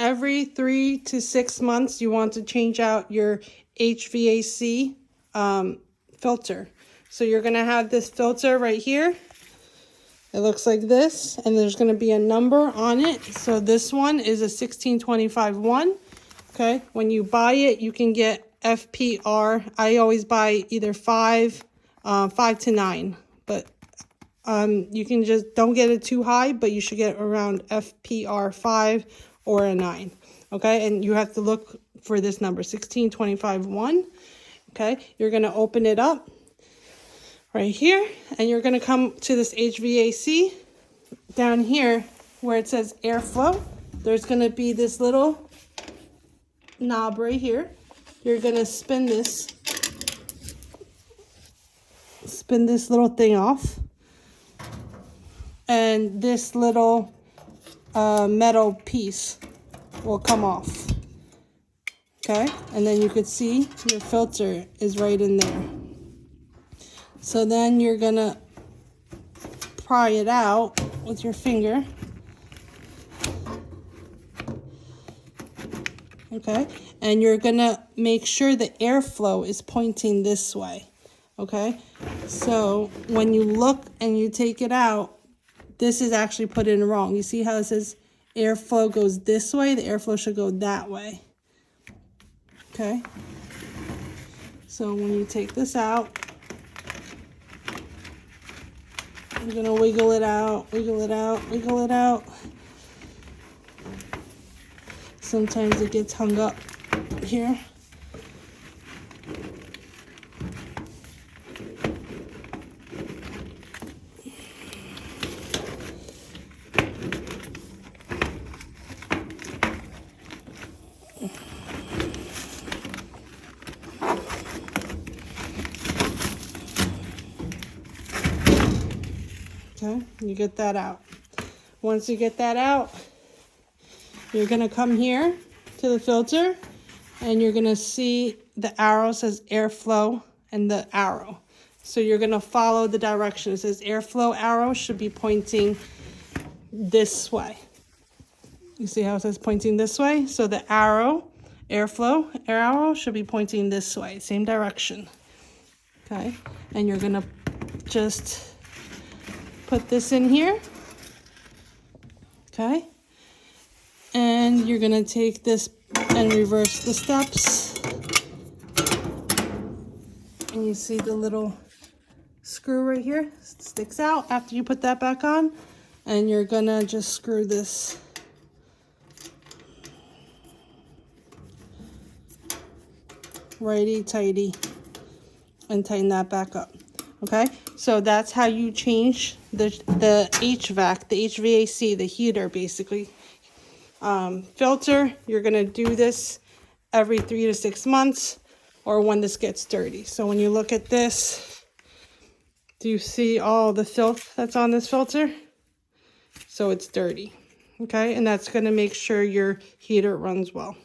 every 3 to 6 months, you want to change out your HVAC filter. So you're going to have this filter right here. It looks like this, and there's going to be a number on it. So this one is a 1625-1. Okay, when you buy it, you can get FPR. I always buy either 5 to 9, but you can just don't get it too high, but you should get around FPR 5 or a 9. Okay, and you have to look for this number 1625-1. Okay, you're going to open it up right here, and you're going to come to this HVAC. Down here where it says airflow, there's going to be this little knob right here. You're going to spin this little thing off, and this little metal piece will come off. Okay, and then you could see your filter is right in there. So then you're gonna pry it out with your finger. Okay, and you're gonna make sure the airflow is pointing this way. Okay, so when you look and you take it out, this is actually put in wrong. You see how it says airflow goes this way? The airflow should go that way. Okay, so when you take this out, I'm gonna wiggle it out, wiggle it out, wiggle it out. Sometimes it gets hung up here. Okay, you get that out. Once you get that out, you're gonna come here to the filter, and you're gonna see the arrow says airflow and the arrow. So you're gonna follow the direction. It says airflow arrow should be pointing this way. You see how it says pointing this way? So the arrow, airflow arrow should be pointing this way, same direction. Okay, and you're gonna just put this in here. Okay, and you're gonna take this and reverse the steps, and you see the little screw right here sticks out after you put that back on, and you're gonna just screw this righty tighty and tighten that back up. Okay, so that's how you change the HVAC, the HVAC, the heater basically. Filter, you're gonna do this every 3 to 6 months, or when this gets dirty. So when you look at this, do you see all the filth that's on this filter? So it's dirty. Okay, and that's gonna make sure your heater runs well.